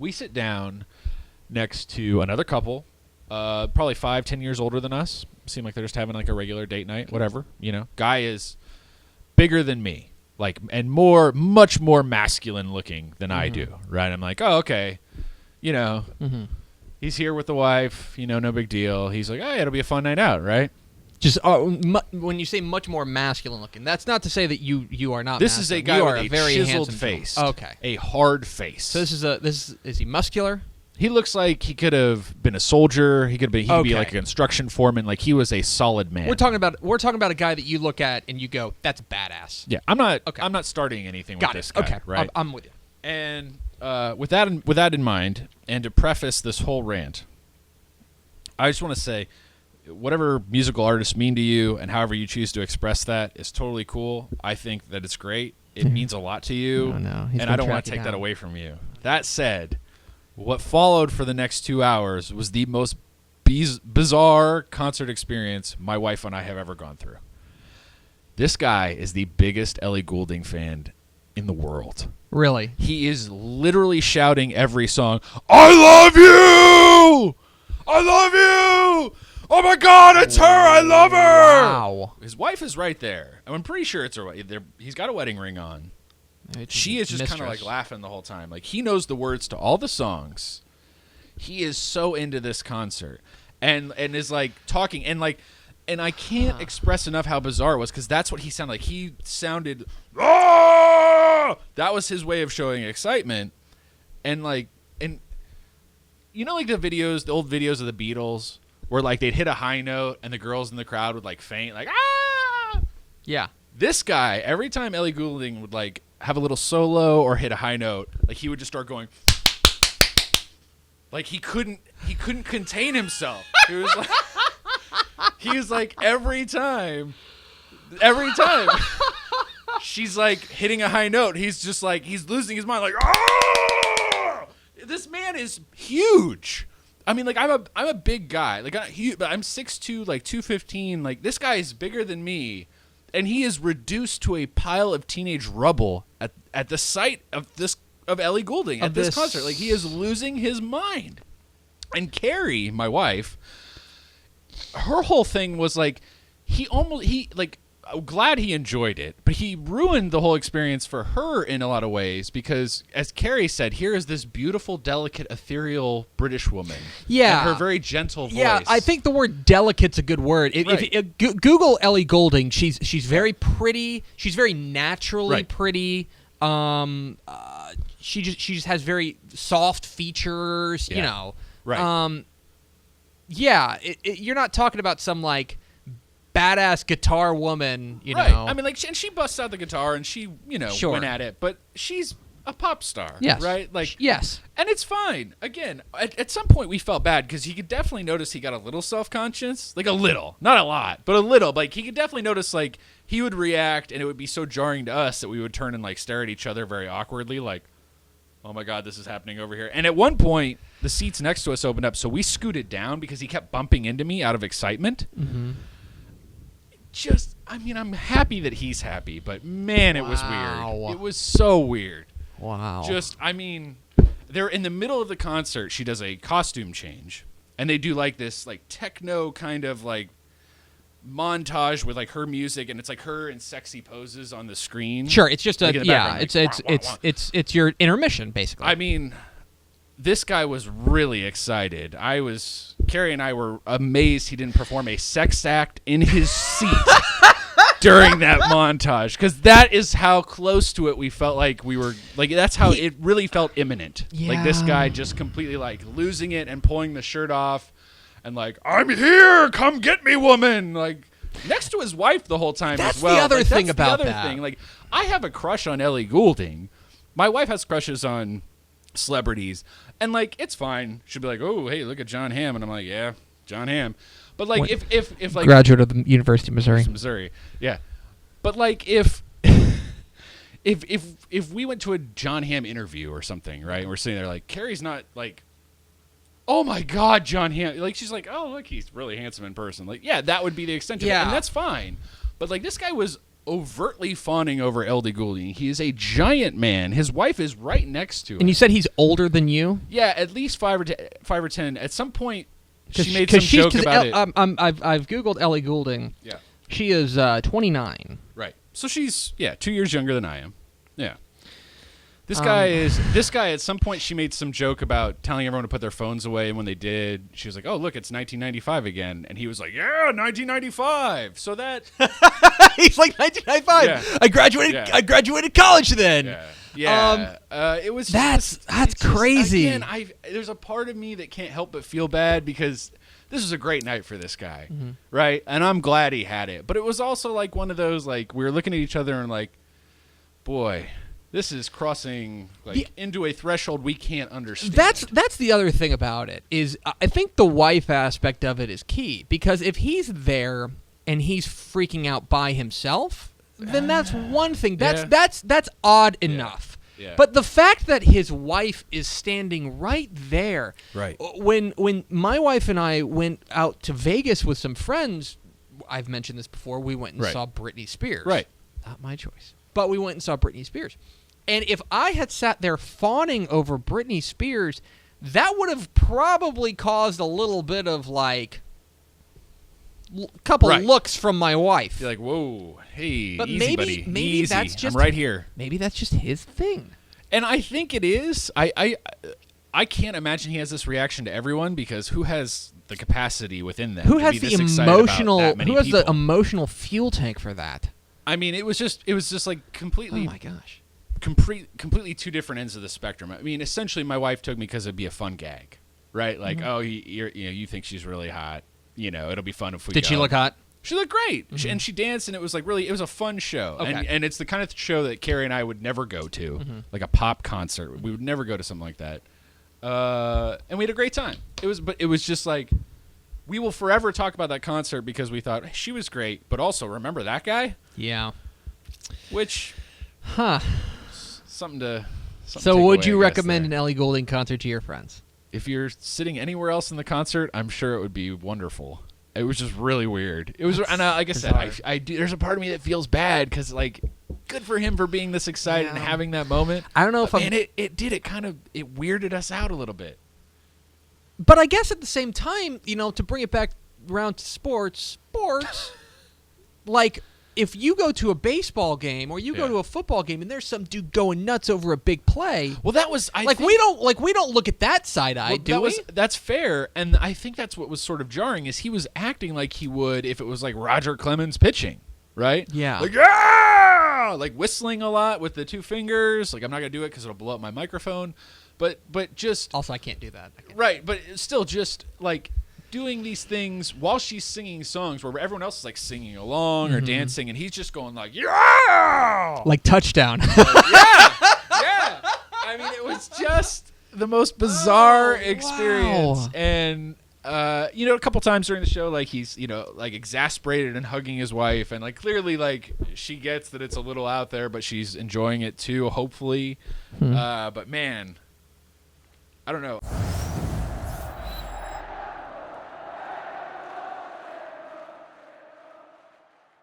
we sit down next to another couple, probably 5-10 years older than us. Seem like they're just having like a regular date night, whatever. Guy is bigger than me, like, and much more masculine looking than I do. Right? I'm like, oh, okay, he's here with the wife. No big deal. He's like, oh, it'll be a fun night out, right? Just when you say much more masculine looking, that's not to say that you are not. This masculine. is a guy you with are a very chiseled face. Okay, a hard face. So is he muscular? He looks like he could have been a soldier. He could be like a construction foreman. Like he was a solid man. We're talking about a guy that you look at and you go, that's badass. Yeah, I'm not starting anything with this guy. Okay, right? I'm with you. And with that in mind, and to preface this whole rant, I just want to say, whatever musical artists mean to you and however you choose to express that is totally cool. I think that it's great. It means a lot to you, and I don't want to take that away from you. That said, what followed for the next 2 hours was the most bizarre concert experience my wife and I have ever gone through. This guy is the biggest Ellie Goulding fan in the world. Really? He is literally shouting every song, I love you! I love you! Oh my God, it's her! I love her! Wow. His wife is right there. I'm pretty sure it's her wife. He's got a wedding ring on. She is just kind of like laughing the whole time. Like he knows the words to all the songs. He is so into this concert, and is like talking and I can't express enough how bizarre it was because that's what he sounded like. He sounded, ah! That was his way of showing excitement, and like the old videos of the Beatles where like they'd hit a high note and the girls in the crowd would like faint, like ah. Yeah. This guy, every time Ellie Goulding would like have a little solo or hit a high note, like he would just start going, like he couldn't contain himself. He was like every time she's like hitting a high note, he's just like he's losing his mind, like ah! This man is huge. I mean, like I'm a big guy, like I'm 6'2", like 215. Like this guy is bigger than me. And he is reduced to a pile of teenage rubble at the sight of Ellie Goulding at this concert. Like he is losing his mind. And Carrie, my wife, her whole thing was like I'm glad he enjoyed it, but he ruined the whole experience for her in a lot of ways because, as Carrie said, here is this beautiful, delicate, ethereal British woman. Yeah. And her very gentle voice. Yeah, I think the word delicate's a good word. If Google Ellie Goulding, she's very pretty. She's very naturally pretty. She just has very soft features, Right. You're not talking about some like badass guitar woman, right. know. I mean, like, and she busts out the guitar and she, went at it, but she's a pop star, yes. right? Like, yes, and it's fine. Again, at some point we felt bad because he could definitely notice he got a little self-conscious, like a little, not a lot, but a little. Like he could definitely notice, like he would react, and it would be so jarring to us that we would turn and like stare at each other very awkwardly, like, oh my God, this is happening over here. And at one point, the seats next to us opened up, so we scooted down because he kept bumping into me out of excitement. Mm-hmm. I'm happy that he's happy, but man, it was weird. It was so weird. Wow. They're in the middle of the concert. She does a costume change, and they do like this like techno kind of like montage with like her music, and it's like her in sexy poses on the screen. Sure, it's just like it's your intermission basically. I mean, this guy was really excited. Carrie and I were amazed he didn't perform a sex act in his seat during that montage, because that is how close to it we felt like we were. Like that's how it really felt imminent. Yeah. Like this guy just completely like losing it and pulling the shirt off, and like, I'm here, come get me, woman. Like next to his wife the whole time that's as well. The other like, thing that's about the other that. thing. Like I have a crush on Ellie Goulding. My wife has crushes on celebrities, and like it's fine. She'll be like, oh hey, look at John Hamm, and I'm like, yeah, John Hamm. But like if like graduate of the University of Missouri, yeah. But like if we went to a John Hamm interview or something, right, and we're sitting there like, Carrie's not like, oh my God, John Hamm, like she's like, oh look, he's really handsome in person, like yeah, that would be the extent of it, and that's fine. But like this guy was overtly fawning over Ellie Goulding. He is a giant man. His wife is right next to him. And you said he's older than you? Yeah, at least 5 or 10. At some point, she made some joke about it. I've Googled Ellie Goulding. Yeah. She is 29. Right. So she's 2 years younger than I am. Yeah. This guy at some point she made some joke about telling everyone to put their phones away, and when they did, she was like, "Oh, look, it's 1995 again." And he was like, "Yeah, 1995." So that he's like 1995. Yeah. I graduated college then. Yeah. It was that's crazy. Again, there's a part of me that can't help but feel bad because this was a great night for this guy, right? And I'm glad he had it. But it was also like one of those, like, we were looking at each other and like, boy, this is crossing into a threshold we can't understand. That's the other thing about it is I think the wife aspect of it is key, because if he's there and he's freaking out by himself, then that's one thing. That's odd enough. Yeah. But the fact that his wife is standing right there. Right. When my wife and I went out to Vegas with some friends, I've mentioned this before, we went and saw Britney Spears. Right. Not my choice. But we went and saw Britney Spears. And if I had sat there fawning over Britney Spears, that would have probably caused a little bit of, like, couple looks from my wife. You're like, whoa, hey, but easy, buddy. Maybe easy. that's just I'm right here. Maybe that's just his thing. And I think it is. I can't imagine he has this reaction to everyone, because who has the capacity within them? Who to has be the this excited about emotional? that many Who has people? the emotional fuel tank for that? I mean, it was just like completely. Oh my gosh. Completely two different ends of the spectrum. I mean, essentially, my wife took me because it'd be a fun gag, right? Like, oh, you think she's really hot. It'll be fun if we. Did she look hot? She looked great, and she danced, and it was like it was a fun show. Okay. And it's the kind of show that Carrie and I would never go to, like a pop concert. We would never go to something like that. And we had a great time. It was just like, we will forever talk about that concert because we thought she was great, but also remember that guy? Yeah. Which, something to So take would away, you I guess, recommend there. an Ellie Goulding concert to your friends? If you're sitting anywhere else in the concert, I'm sure it would be wonderful. It was just really weird. It was, and like I said, I do. There's a part of me that feels bad because, like, good for him for being this excited and having that moment. I don't know if it weirded us out a little bit. But I guess at the same time, to bring it back around to sports, like, if you go to a baseball game or you go to a football game and there's some dude going nuts over a big play, well, that was we don't look at that side eye, do we? That's fair, and I think that's what was sort of jarring is he was acting like he would if it was like Roger Clemens pitching, right? Yeah, like whistling a lot with the two fingers. Like, I'm not gonna do it because it'll blow up my microphone, but just also I can't do that. Right, but still just like doing these things while she's singing songs where everyone else is like singing along or dancing, and he's just going like, yeah, like touchdown. yeah. I mean, it was just the most bizarre experience. Wow. And a couple times during the show, like, he's like exasperated and hugging his wife, and like clearly like she gets that it's a little out there, but she's enjoying it too, hopefully. But man, I don't know.